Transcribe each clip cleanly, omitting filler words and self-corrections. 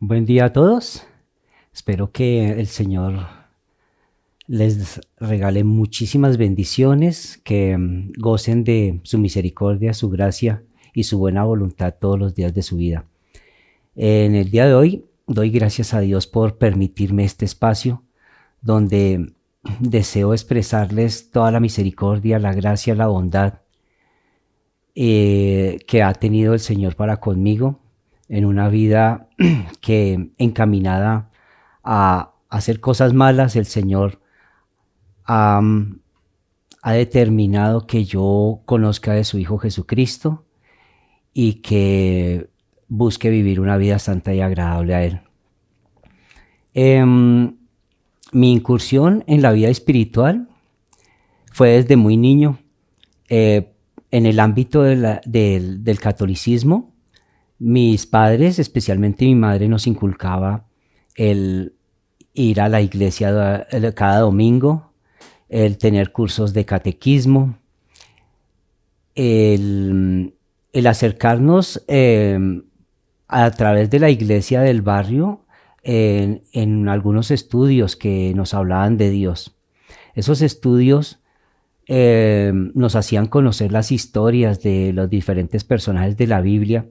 Buen día a todos. Espero que el Señor les regale muchísimas bendiciones, que gocen de su misericordia, su gracia y su buena voluntad todos los días de su vida. En el día de hoy doy gracias a Dios por permitirme este espacio donde deseo expresarles toda la misericordia, la gracia, la bondad que ha tenido el Señor para conmigo en una vida que encaminada a hacer cosas malas, el Señor ha, ha determinado que yo conozca de su Hijo Jesucristo y que busque vivir una vida santa y agradable a Él. Mi incursión en la vida espiritual fue desde muy niño. En el ámbito del catolicismo, mis padres, especialmente mi madre, nos inculcaba el ir a la iglesia cada domingo, el tener cursos de catequismo, el acercarnos a través de la iglesia del barrio en algunos estudios que nos hablaban de Dios. Esos estudios nos hacían conocer las historias de los diferentes personajes de la Biblia,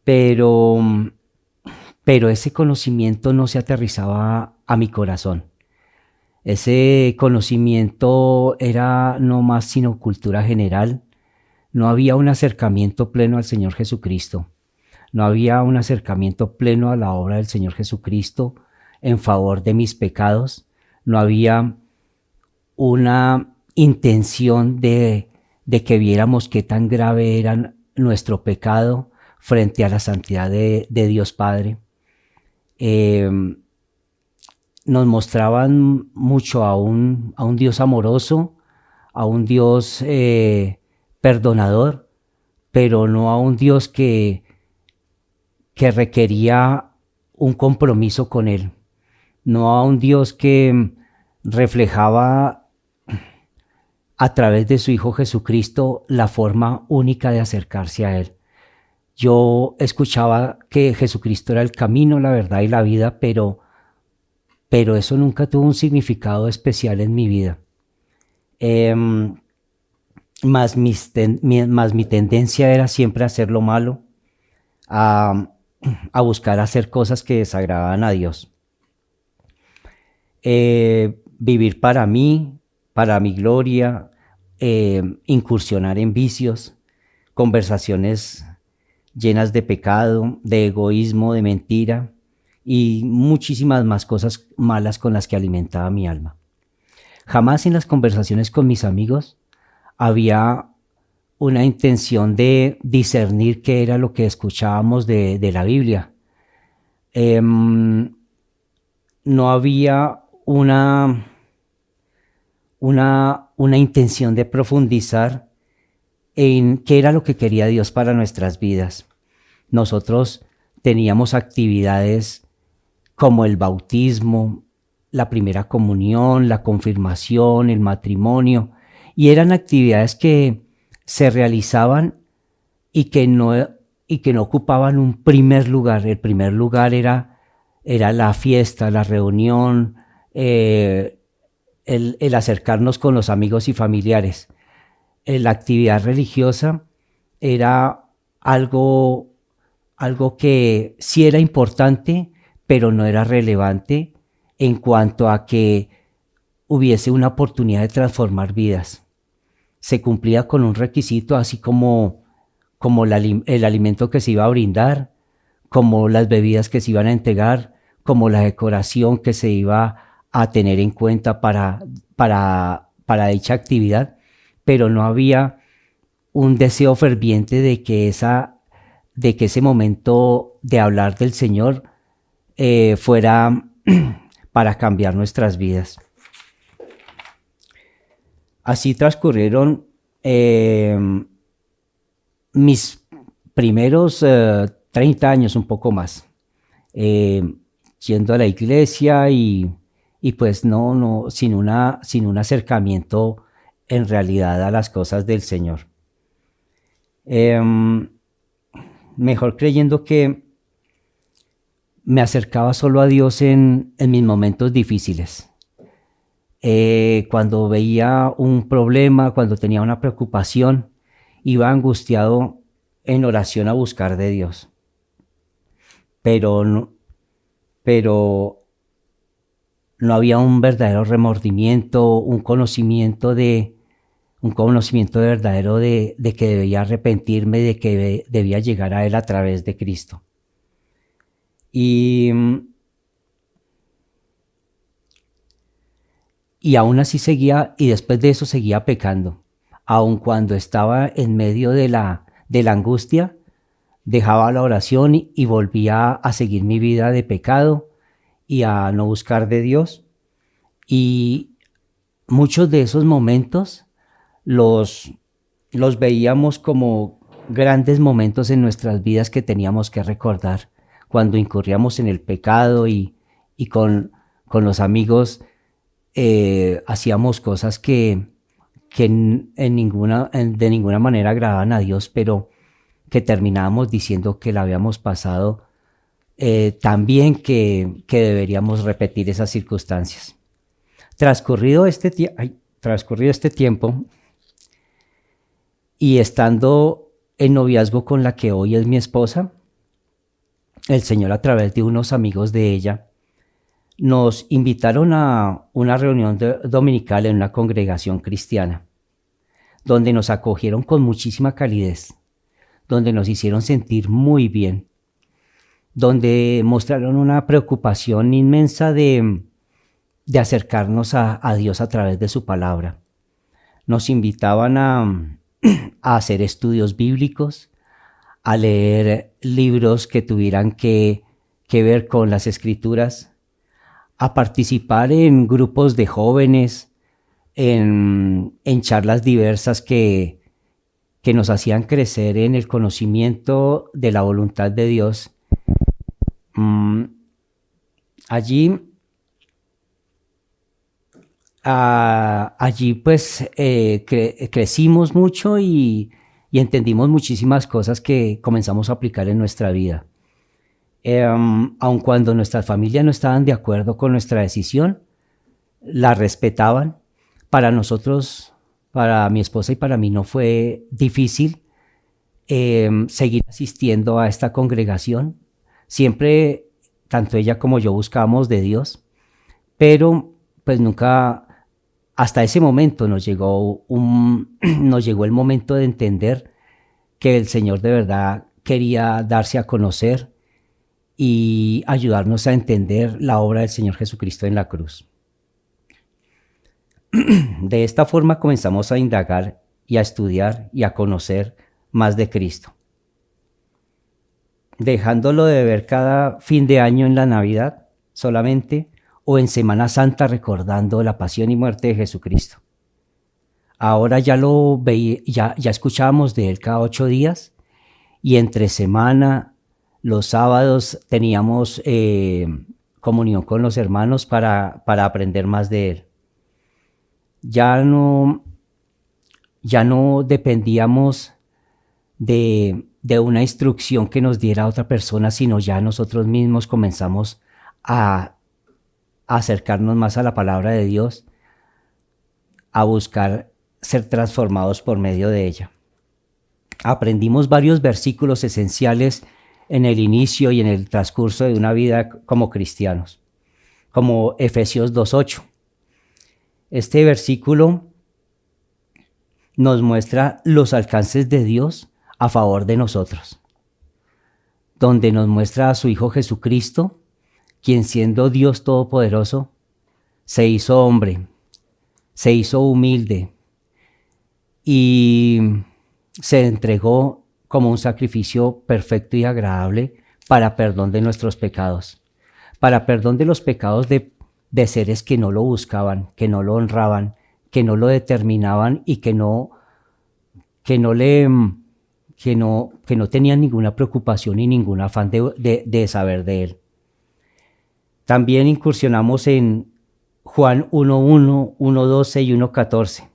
pero ese conocimiento no se aterrizaba a mi corazón. Ese conocimiento era no más sino cultura general. No había un acercamiento pleno al Señor Jesucristo. No había un acercamiento pleno a la obra del Señor Jesucristo en favor de mis pecados. No había una intención de que viéramos qué tan grave era nuestro pecado frente a la santidad de Dios Padre. Nos mostraban mucho a un Dios amoroso, a un Dios perdonador, pero no a un Dios que requería un compromiso con Él, no a un Dios que reflejaba a través de su Hijo Jesucristo la forma única de acercarse a Él. Yo escuchaba que Jesucristo era el camino, la verdad y la vida, pero eso nunca tuvo un significado especial en mi vida. Más mi tendencia era siempre a hacer lo malo, a buscar hacer cosas que desagradaban a Dios. Vivir para mí, para mi gloria, incursionar en vicios, conversaciones llenas de pecado, de egoísmo, de mentira y muchísimas más cosas malas con las que alimentaba mi alma. Jamás en las conversaciones con mis amigos había una intención de discernir qué era lo que escuchábamos de la Biblia. No había una intención de profundizar en qué era lo que quería Dios para nuestras vidas. Nosotros teníamos actividades como el bautismo, la primera comunión, la confirmación, el matrimonio, y eran actividades que se realizaban y que no ocupaban un primer lugar. El primer lugar era la fiesta, la reunión, el acercarnos con los amigos y familiares. La actividad religiosa era algo que sí era importante, pero no era relevante en cuanto a que hubiese una oportunidad de transformar vidas. Se cumplía con un requisito, así como el alimento que se iba a brindar, como las bebidas que se iban a entregar, como la decoración que se iba a tener en cuenta para dicha actividad, pero no había un deseo ferviente de que ese momento de hablar del Señor fuera para cambiar nuestras vidas. Así transcurrieron mis primeros 30 años, un poco más, yendo a la iglesia y pues sin un acercamiento en realidad a las cosas del Señor. Mejor creyendo que me acercaba solo a Dios en mis momentos difíciles. Cuando veía un problema, cuando tenía una preocupación, iba angustiado en oración a buscar de Dios. Pero no había un verdadero remordimiento, un conocimiento verdadero de que debía arrepentirme, de que debía llegar a Él a través de Cristo. Y aún así seguía, y después de eso seguía pecando. Aun cuando estaba en medio de la angustia, dejaba la oración y volvía a seguir mi vida de pecado y a no buscar de Dios. Y muchos de esos momentos los veíamos como grandes momentos en nuestras vidas que teníamos que recordar cuando incurríamos en el pecado y con los amigos hacíamos cosas que de ninguna manera agradaban a Dios, pero que terminábamos diciendo que la habíamos pasado tan bien que deberíamos repetir esas circunstancias. Transcurrido este tiempo y estando en noviazgo con la que hoy es mi esposa, el Señor, a través de unos amigos de ella, nos invitaron a una reunión dominical en una congregación cristiana, donde nos acogieron con muchísima calidez, donde nos hicieron sentir muy bien, donde mostraron una preocupación inmensa de acercarnos a Dios a través de su palabra. Nos invitaban a hacer estudios bíblicos, a leer libros que tuvieran que ver con las Escrituras, a participar en grupos de jóvenes, en charlas diversas que nos hacían crecer en el conocimiento de la voluntad de Dios. Allí pues crecimos mucho y entendimos muchísimas cosas que comenzamos a aplicar en nuestra vida. Aun cuando nuestras familias no estaban de acuerdo con nuestra decisión, la respetaban. Para nosotros, para mi esposa y para mí, no fue difícil seguir asistiendo a esta congregación. Siempre, tanto ella como yo buscábamos de Dios, pero pues nunca, hasta ese momento nos llegó el momento de entender que el Señor de verdad quería darse a conocer y ayudarnos a entender la obra del Señor Jesucristo en la cruz. De esta forma comenzamos a indagar y a estudiar y a conocer más de Cristo, dejándolo de ver cada fin de año en la Navidad solamente, o en Semana Santa recordando la pasión y muerte de Jesucristo. Ahora ya lo veía, ya escuchábamos de Él cada 8 días, y entre semana, los sábados, teníamos comunión con los hermanos para aprender más de Él. Ya no dependíamos de una instrucción que nos diera otra persona, sino ya nosotros mismos comenzamos a acercarnos más a la palabra de Dios, a buscar ser transformados por medio de ella. Aprendimos varios versículos esenciales en el inicio y en el transcurso de una vida como cristianos, como Efesios 2:8. Este versículo nos muestra los alcances de Dios a favor de nosotros, donde nos muestra a su Hijo Jesucristo, quien siendo Dios Todopoderoso, se hizo hombre, se hizo humilde y se entregó como un sacrificio perfecto y agradable para perdón de nuestros pecados, para perdón de los pecados de seres que no lo buscaban, que no lo honraban, que no lo determinaban y que no tenían ninguna preocupación y ningún afán de saber de Él. También incursionamos en Juan 1:1, 1:12 y 1:14,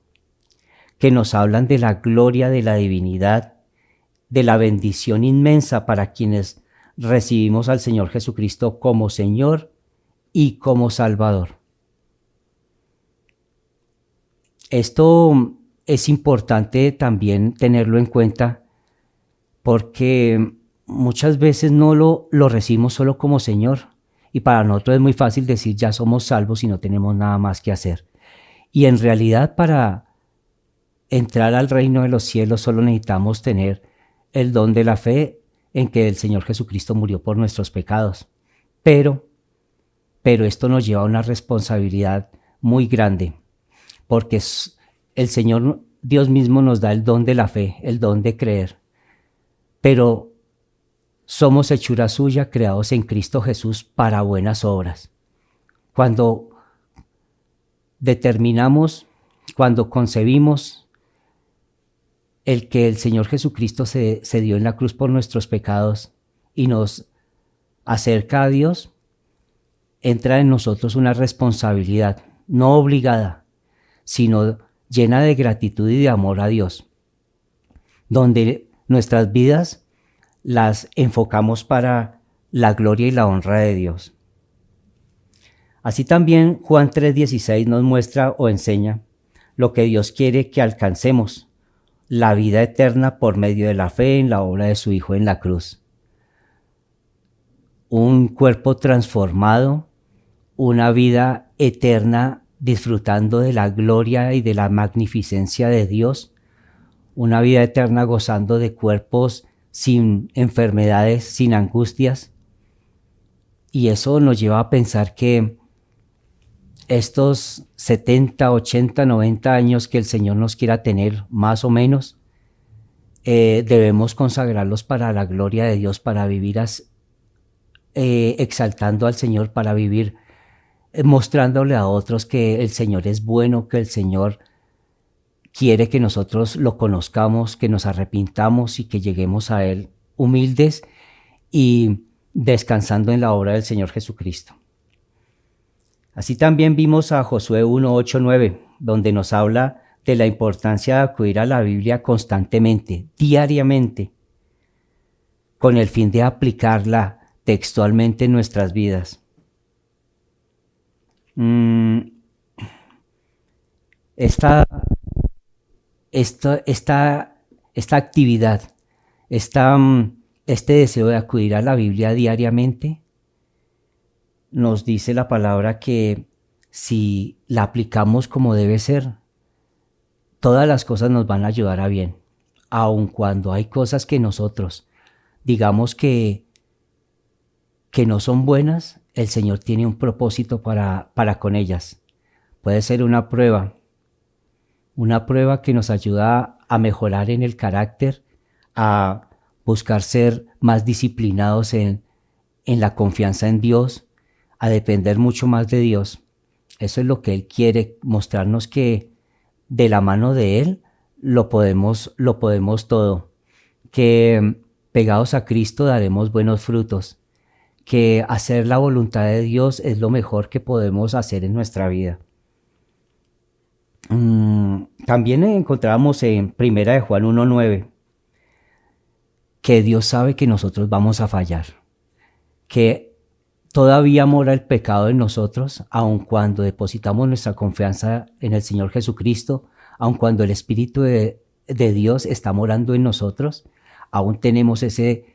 que nos hablan de la gloria de la divinidad, de la bendición inmensa para quienes recibimos al Señor Jesucristo como Señor y como Salvador. Esto es importante también tenerlo en cuenta porque muchas veces no lo recibimos solo como Señor y para nosotros es muy fácil decir ya somos salvos y no tenemos nada más que hacer. Y en realidad para entrar al reino de los cielos solo necesitamos tener el don de la fe en que el Señor Jesucristo murió por nuestros pecados. Pero esto nos lleva a una responsabilidad muy grande, porque el Señor Dios mismo nos da el don de la fe, el don de creer. Pero somos hechura suya, creados en Cristo Jesús para buenas obras. Cuando determinamos, cuando concebimos el que el Señor Jesucristo se dio en la cruz por nuestros pecados y nos acerca a Dios, entra en nosotros una responsabilidad, no obligada, sino llena de gratitud y de amor a Dios, donde nuestras vidas las enfocamos para la gloria y la honra de Dios. Así también Juan 3:16 nos muestra o enseña lo que Dios quiere que alcancemos, la vida eterna por medio de la fe en la obra de su Hijo en la cruz. Un cuerpo transformado, una vida eterna disfrutando de la gloria y de la magnificencia de Dios, una vida eterna gozando de cuerpos sin enfermedades, sin angustias. Y eso nos lleva a pensar que estos 70, 80, 90 años que el Señor nos quiera tener, más o menos, debemos consagrarlos para la gloria de Dios, para vivir exaltando al Señor, para vivir mostrándole a otros que el Señor es bueno, que el Señor quiere que nosotros lo conozcamos, que nos arrepintamos y que lleguemos a Él humildes y descansando en la obra del Señor Jesucristo. Así también vimos a Josué 1, 8, 9, donde nos habla de la importancia de acudir a la Biblia constantemente, diariamente, con el fin de aplicarla textualmente en nuestras vidas. Esta actividad, este deseo de acudir a la Biblia diariamente, nos dice la palabra que si la aplicamos como debe ser, todas las cosas nos van a ayudar a bien, aun cuando hay cosas que nosotros digamos que no son buenas, el Señor tiene un propósito para con ellas. Puede ser una prueba que nos ayuda a mejorar en el carácter, a buscar ser más disciplinados en la confianza en Dios, a depender mucho más de Dios. Eso es lo que Él quiere, mostrarnos que de la mano de Él lo podemos todo, que pegados a Cristo daremos buenos frutos, que hacer la voluntad de Dios es lo mejor que podemos hacer en nuestra vida. También encontramos en 1 de Juan 1:9 que Dios sabe que nosotros vamos a fallar, que todavía mora el pecado en nosotros, aun cuando depositamos nuestra confianza en el Señor Jesucristo, aun cuando el Espíritu de Dios está morando en nosotros, aún tenemos ese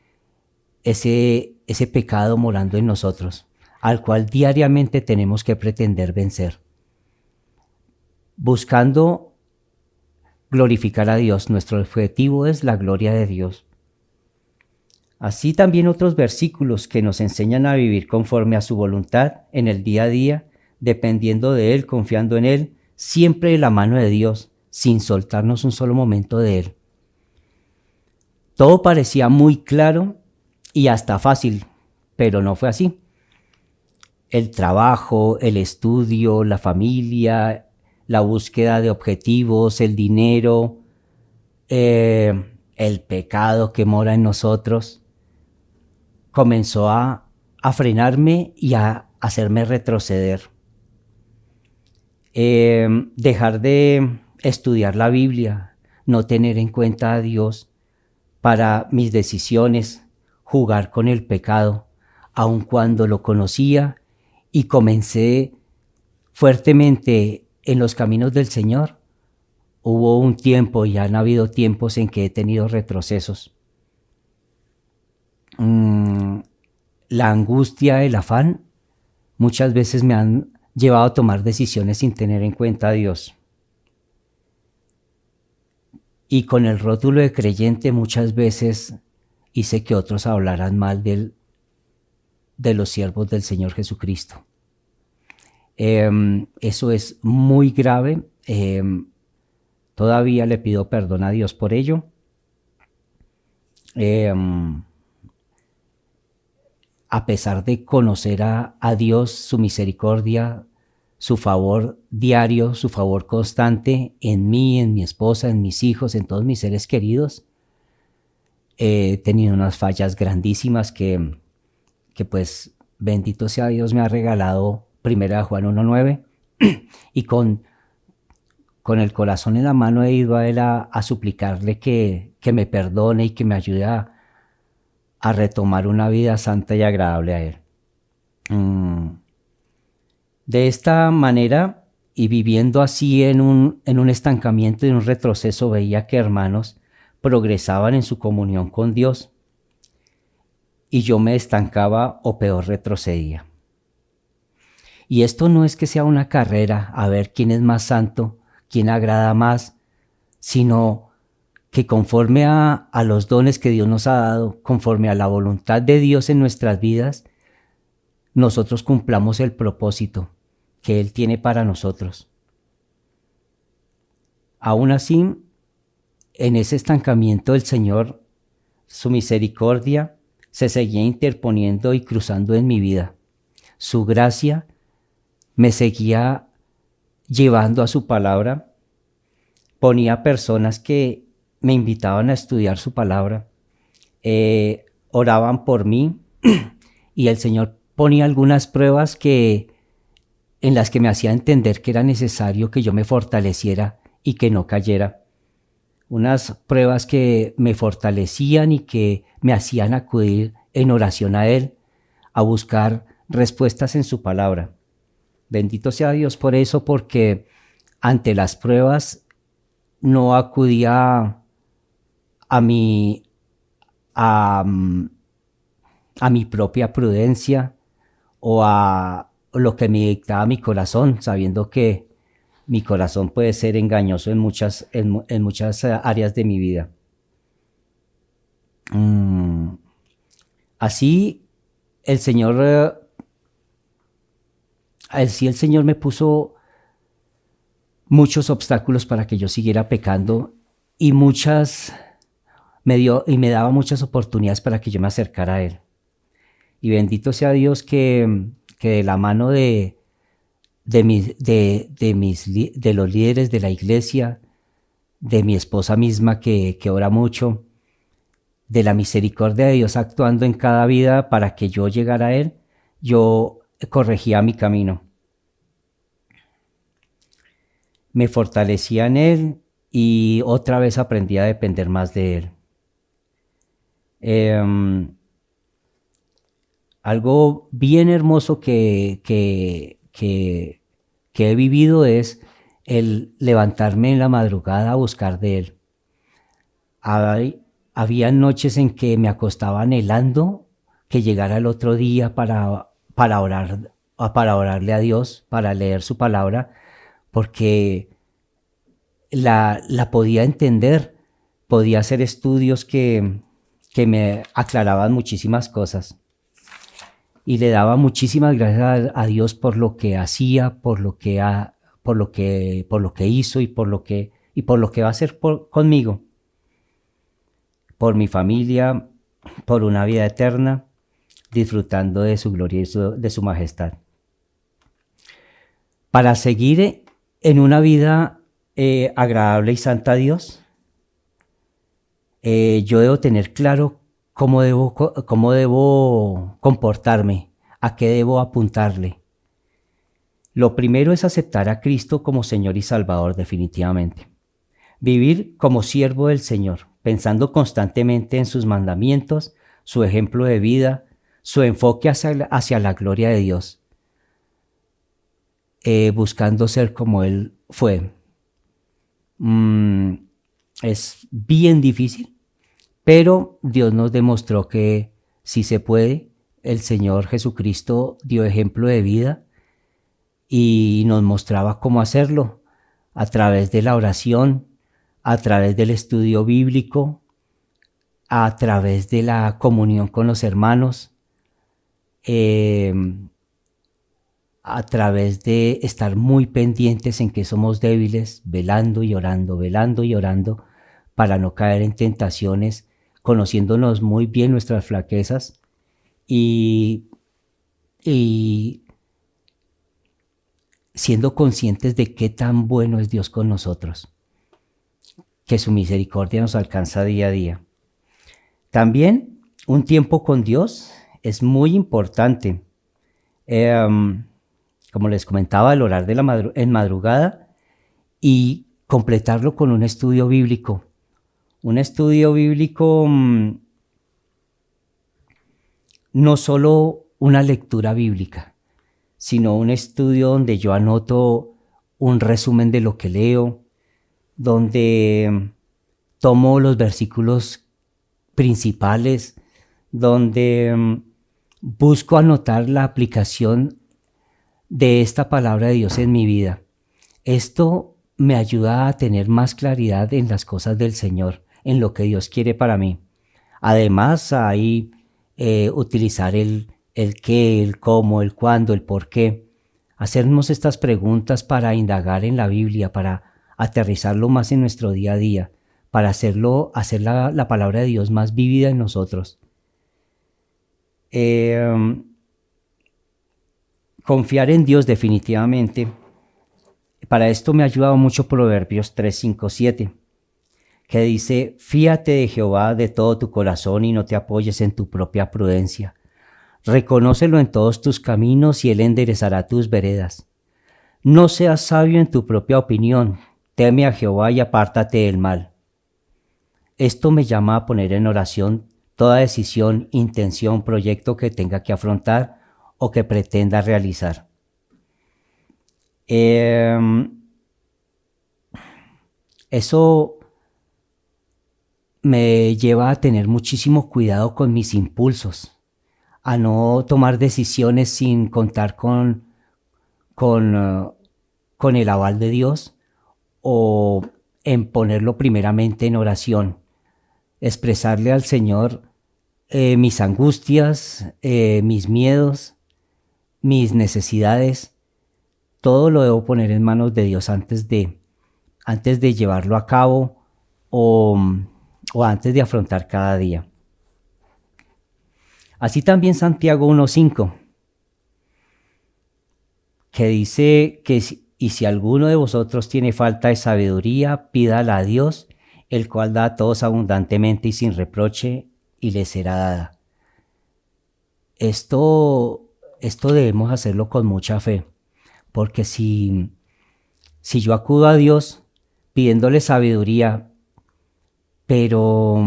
pecado morando en nosotros, al cual diariamente tenemos que pretender vencer, buscando glorificar a Dios. Nuestro objetivo es la gloria de Dios. Así también otros versículos que nos enseñan a vivir conforme a su voluntad en el día a día, dependiendo de Él, confiando en Él, siempre de la mano de Dios, sin soltarnos un solo momento de Él. Todo parecía muy claro y hasta fácil, pero no fue así. El trabajo, el estudio, la familia, la búsqueda de objetivos, el dinero, el pecado que mora en nosotros, comenzó a frenarme y a hacerme retroceder. Dejar de estudiar la Biblia, no tener en cuenta a Dios para mis decisiones, jugar con el pecado, aun cuando lo conocía, y comencé fuertemente en los caminos del Señor. Hubo un tiempo y han habido tiempos en que he tenido retrocesos. La angustia, el afán, muchas veces me han llevado a tomar decisiones sin tener en cuenta a Dios. Y con el rótulo de creyente muchas veces hice que otros hablaran mal de los siervos del Señor Jesucristo. Eso es muy grave. Todavía le pido perdón a Dios por ello. A pesar de conocer a Dios, su misericordia, su favor diario, su favor constante en mí, en mi esposa, en mis hijos, en todos mis seres queridos, he tenido unas fallas grandísimas que pues bendito sea Dios me ha regalado 1 Juan 1:9 y con el corazón en la mano he ido a Él a suplicarle que me perdone y que me ayude a retomar una vida santa y agradable a Él. De esta manera, y viviendo así en un estancamiento y un retroceso, veía que hermanos progresaban en su comunión con Dios y yo me estancaba o peor retrocedía. Y esto no es que sea una carrera a ver quién es más santo, quién agrada más, sino que conforme a los dones que Dios nos ha dado, conforme a la voluntad de Dios en nuestras vidas, nosotros cumplamos el propósito que Él tiene para nosotros. Aún así, en ese estancamiento del Señor, su misericordia se seguía interponiendo y cruzando en mi vida. Su gracia me seguía llevando a su palabra. Ponía personas que me invitaban a estudiar su palabra, oraban por mí y el Señor ponía algunas pruebas en las que me hacía entender que era necesario que yo me fortaleciera y que no cayera. Unas pruebas que me fortalecían y que me hacían acudir en oración a Él, a buscar respuestas en su palabra. Bendito sea Dios por eso, porque ante las pruebas no acudía a mi propia prudencia o a lo que me dictaba mi corazón, sabiendo que mi corazón puede ser engañoso en muchas áreas de mi vida. Así el Señor me puso muchos obstáculos para que yo siguiera pecando y me daba muchas oportunidades para que yo me acercara a Él. Y bendito sea Dios que de la mano de los líderes de la iglesia, de mi esposa misma que ora mucho, de la misericordia de Dios actuando en cada vida para que yo llegara a Él, yo corregía mi camino. Me fortalecía en Él y otra vez aprendí a depender más de Él. Algo bien hermoso que he vivido es el levantarme en la madrugada a buscar de Él. Había noches en que me acostaba anhelando que llegara el otro día para orarle a Dios, para leer su palabra, porque la podía entender, podía hacer estudios que me aclaraban muchísimas cosas. Y le daba muchísimas gracias a Dios por lo que hacía, por lo que hizo y por lo que va a hacer conmigo, por mi familia, por una vida eterna, disfrutando de su gloria y de su majestad. Para seguir en una vida agradable y santa a Dios, yo debo tener claro cómo debo comportarme, a qué debo apuntarle. Lo primero es aceptar a Cristo como Señor y Salvador definitivamente. Vivir como siervo del Señor, pensando constantemente en sus mandamientos su ejemplo de vida, su enfoque hacia la gloria de Dios, buscando ser como Él fue. Es bien difícil, pero Dios nos demostró que sí se puede. El Señor Jesucristo dio ejemplo de vida y nos mostraba cómo hacerlo a través de la oración, a través del estudio bíblico, a través de la comunión con los hermanos, a través de estar muy pendientes en que somos débiles, velando y orando para no caer en tentaciones, conociéndonos muy bien nuestras flaquezas y siendo conscientes de qué tan bueno es Dios con nosotros, que su misericordia nos alcanza día a día. También un tiempo con Dios es muy importante. Como les comentaba, el orar en madrugada y completarlo con un estudio bíblico. Un estudio bíblico, no solo una lectura bíblica, sino un estudio donde yo anoto un resumen de lo que leo, donde tomo los versículos principales, donde busco anotar la aplicación de esta palabra de Dios en mi vida. Esto me ayuda a tener más claridad en las cosas del Señor, en lo que Dios quiere para mí. Además, ahí utilizar el qué, el cómo, el cuándo, el por qué. Hacernos estas preguntas para indagar en la Biblia, para aterrizarlo más en nuestro día a día, para hacer la palabra de Dios más vívida en nosotros. Confiar en Dios definitivamente. Para esto me ha ayudado mucho Proverbios 3, 5, 7, que dice: fíate de Jehová de todo tu corazón y no te apoyes en tu propia prudencia. Reconócelo en todos tus caminos y Él enderezará tus veredas. No seas sabio en tu propia opinión, teme a Jehová y apártate del mal. Esto me llama a poner en oración toda decisión, intención, proyecto que tenga que afrontar o que pretenda realizar. Eso me lleva a tener muchísimo cuidado con mis impulsos, a no tomar decisiones sin contar con el aval de Dios, o en ponerlo primeramente en oración, expresarle al Señor mis angustias, mis miedos, mis necesidades. Todo lo debo poner en manos de Dios antes de llevarlo a cabo o antes de afrontar cada día. Así también Santiago 1:5, que dice que si alguno de vosotros tiene falta de sabiduría, pídala a Dios, el cual da a todos abundantemente y sin reproche, y le será dada. Esto debemos hacerlo con mucha fe, porque si yo acudo a Dios pidiéndole sabiduría, pero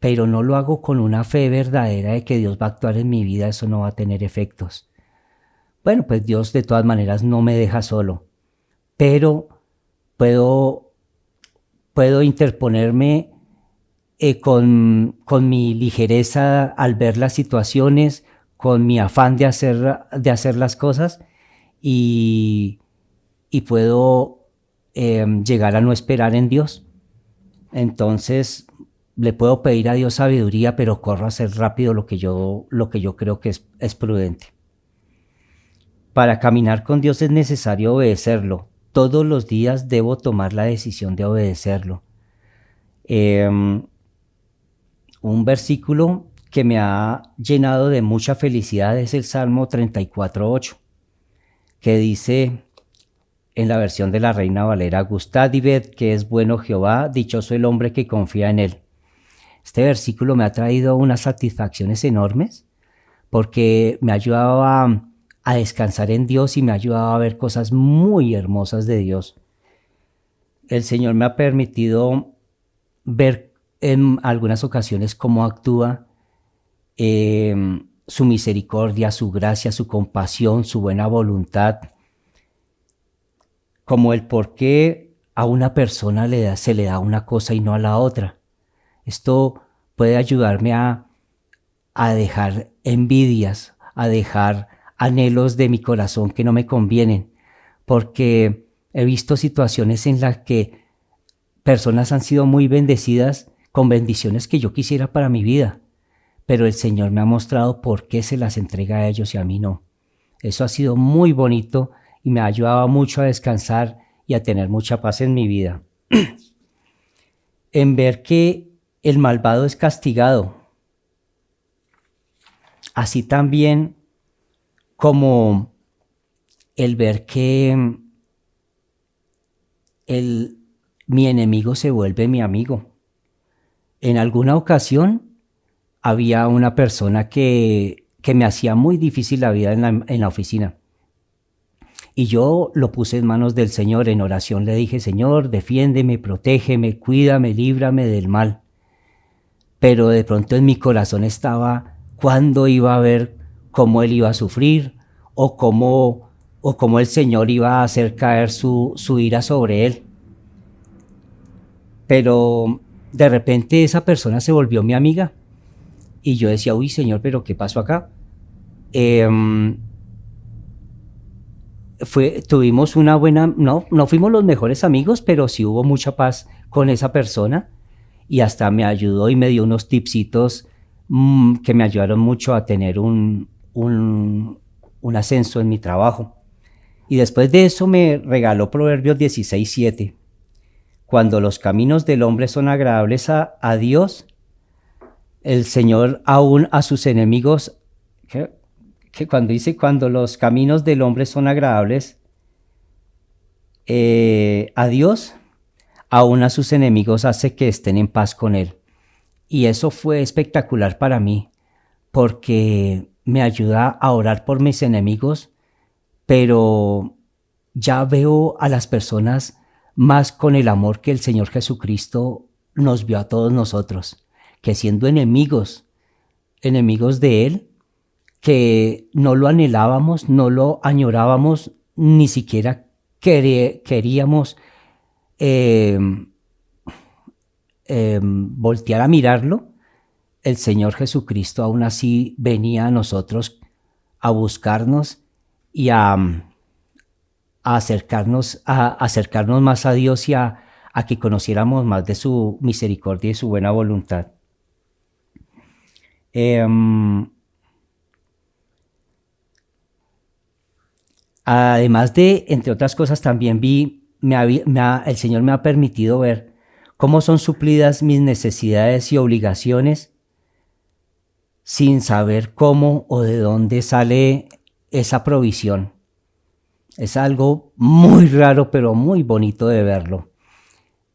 no lo hago con una fe verdadera de que Dios va a actuar en mi vida, eso no va a tener efectos. Bueno, pues Dios de todas maneras no me deja solo, pero puedo interponerme con mi ligereza al ver las situaciones, con mi afán de hacer las cosas, y puedo llegar a no esperar en Dios. Entonces le puedo pedir a Dios sabiduría, pero corro a hacer rápido lo que yo creo que es prudente. Para caminar con Dios es necesario obedecerlo. Todos los días debo tomar la decisión de obedecerlo. Un versículo que me ha llenado de mucha felicidad es el Salmo 34:8, que dice en la versión de la Reina Valera: gustad y ved que es bueno Jehová, dichoso el hombre que confía en él. Este versículo me ha traído unas satisfacciones enormes, porque me ha ayudado a descansar en Dios y me ha ayudado a ver cosas muy hermosas de Dios. El Señor me ha permitido ver en algunas ocasiones cómo actúa, su misericordia, su gracia, su compasión, su buena voluntad, como el por qué a una persona se le da una cosa y no a la otra. Esto puede ayudarme a dejar envidias, a dejar anhelos de mi corazón que no me convienen, porque he visto situaciones en las que personas han sido muy bendecidas con bendiciones que yo quisiera para mi vida, pero el Señor me ha mostrado por qué se las entrega a ellos y a mí no. Eso ha sido muy bonito y me ha ayudado mucho a descansar y a tener mucha paz en mi vida. En ver que el malvado es castigado, así también como el ver que mi enemigo se vuelve mi amigo. En alguna ocasión había una persona que me hacía muy difícil la vida en la oficina. Y yo lo puse en manos del Señor. En oración le dije: Señor, defiéndeme, protégeme, cuídame, líbrame del mal. Pero de pronto en mi corazón estaba cuándo iba a ver cómo él iba a sufrir o cómo el Señor iba a hacer caer su ira sobre él. Pero de repente esa persona se volvió mi amiga y yo decía: uy, Señor, ¿pero qué pasó acá? Tuvimos una buena, no fuimos los mejores amigos, pero sí hubo mucha paz con esa persona y hasta me ayudó y me dio unos tipsitos que me ayudaron mucho a tener un ascenso en mi trabajo. Y después de eso me regaló Proverbios 16:7. Cuando los caminos del hombre son agradables a Dios, el Señor aún a sus enemigos, que cuando dice cuando los caminos del hombre son agradables a Dios, aún a sus enemigos hace que estén en paz con él. Y eso fue espectacular para mí, porque me ayuda a orar por mis enemigos, pero ya veo a las personas más con el amor que el Señor Jesucristo nos vio a todos nosotros, que siendo enemigos de Él, que no lo anhelábamos, no lo añorábamos, ni siquiera queríamos voltear a mirarlo, el Señor Jesucristo aún así venía a nosotros a buscarnos y a acercarnos más a Dios y a que conociéramos más de su misericordia y su buena voluntad. Además de, entre otras cosas, también el Señor me ha permitido ver cómo son suplidas mis necesidades y obligaciones sin saber cómo o de dónde sale esa provisión. Es algo muy raro, pero muy bonito de verlo.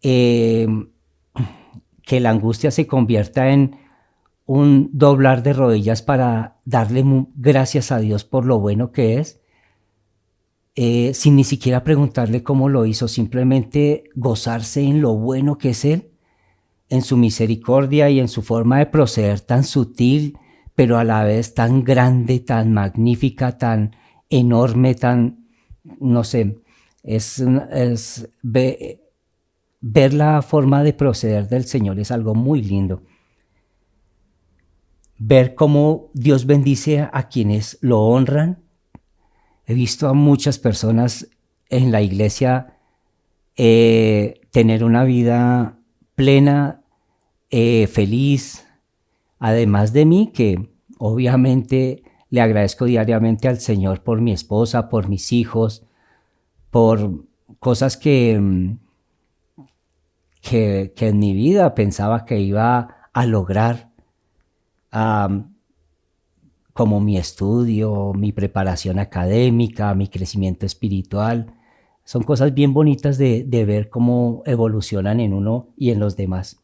Que la angustia se convierta en un doblar de rodillas para darle gracias a Dios por lo bueno que es, sin ni siquiera preguntarle cómo lo hizo, simplemente gozarse en lo bueno que es Él, en su misericordia y en su forma de proceder tan sutil, pero a la vez tan grande, tan magnífica, tan enorme, tan, no sé, ver la forma de proceder del Señor es algo muy lindo. Ver cómo Dios bendice a quienes lo honran. He visto a muchas personas en la iglesia tener una vida plena, feliz, además de mí, que obviamente le agradezco diariamente al Señor por mi esposa, por mis hijos, por cosas que en mi vida pensaba que iba a lograr, como mi estudio, mi preparación académica, mi crecimiento espiritual. Son cosas bien bonitas de ver cómo evolucionan en uno y en los demás.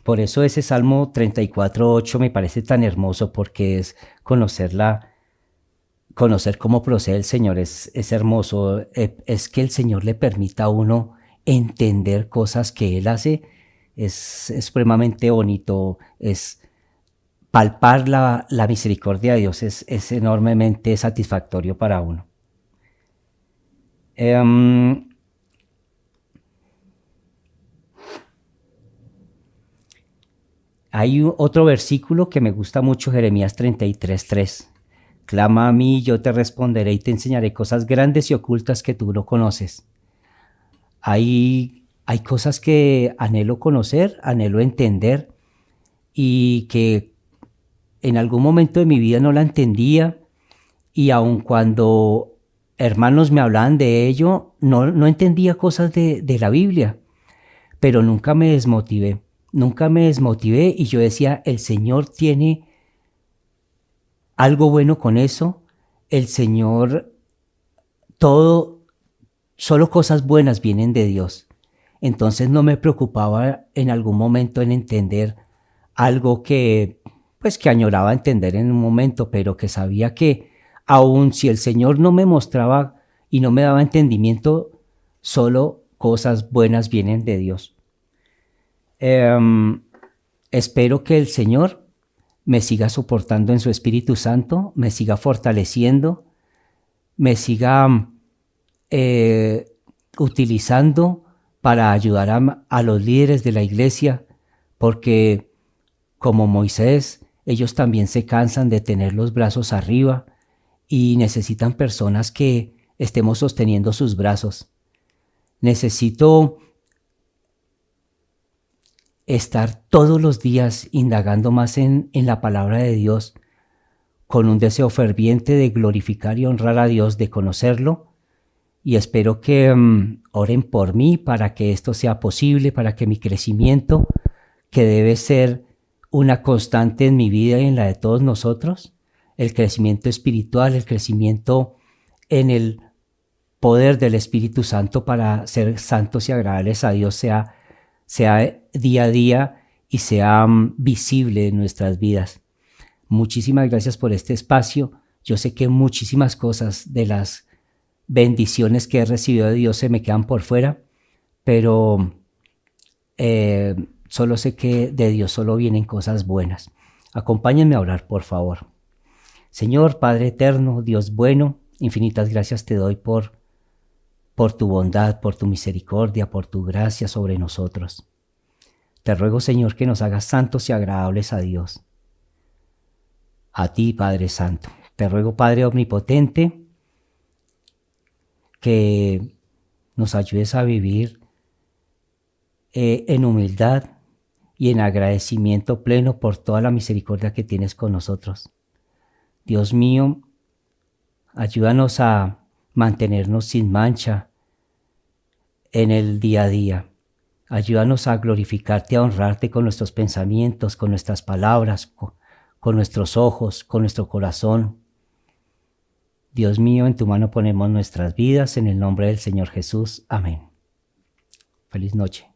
Por eso ese Salmo 34:8 me parece tan hermoso, porque es conocer cómo procede el Señor. Es hermoso, es que el Señor le permita a uno entender cosas que Él hace, es supremamente bonito, es palpar la misericordia de Dios, es enormemente satisfactorio para uno. Hay otro versículo que me gusta mucho, Jeremías 33:3. Clama a mí, yo te responderé y te enseñaré cosas grandes y ocultas que tú no conoces. Hay cosas que anhelo conocer, anhelo entender y que en algún momento de mi vida no la entendía, y aun cuando hermanos me hablaban de ello, no entendía cosas de la Biblia, pero nunca me desmotivé y yo decía, el Señor tiene algo bueno con eso, el Señor, solo cosas buenas vienen de Dios. Entonces no me preocupaba en algún momento en entender algo que añoraba entender en un momento, pero que sabía que aun si el Señor no me mostraba y no me daba entendimiento, solo cosas buenas vienen de Dios. Espero que el Señor me siga soportando en su Espíritu Santo, me siga fortaleciendo, me siga utilizando para ayudar a los líderes de la iglesia, porque como Moisés, ellos también se cansan de tener los brazos arriba y necesitan personas que estemos sosteniendo sus brazos. Necesito estar todos los días indagando más en la palabra de Dios, con un deseo ferviente de glorificar y honrar a Dios, de conocerlo, y espero que oren por mí para que esto sea posible, para que mi crecimiento, que debe ser una constante en mi vida y en la de todos nosotros, el crecimiento espiritual, el crecimiento en el poder del Espíritu Santo para ser santos y agradables a Dios, sea día a día y sea visible en nuestras vidas. Muchísimas gracias por este espacio. Yo sé que muchísimas cosas de las bendiciones que he recibido de Dios se me quedan por fuera, pero solo sé que de Dios solo vienen cosas buenas. Acompáñenme a orar, por favor. Señor, Padre eterno, Dios bueno, infinitas gracias te doy por tu bondad, por tu misericordia, por tu gracia sobre nosotros. Te ruego, Señor, que nos hagas santos y agradables a Dios. A ti, Padre Santo. Te ruego, Padre Omnipotente, que nos ayudes a vivir en humildad y en agradecimiento pleno por toda la misericordia que tienes con nosotros. Dios mío, ayúdanos a mantenernos sin mancha en el día a día. Ayúdanos a glorificarte, a honrarte con nuestros pensamientos, con nuestras palabras, con nuestros ojos, con nuestro corazón. Dios mío, en tu mano ponemos nuestras vidas, en el nombre del Señor Jesús. Amén. Feliz noche.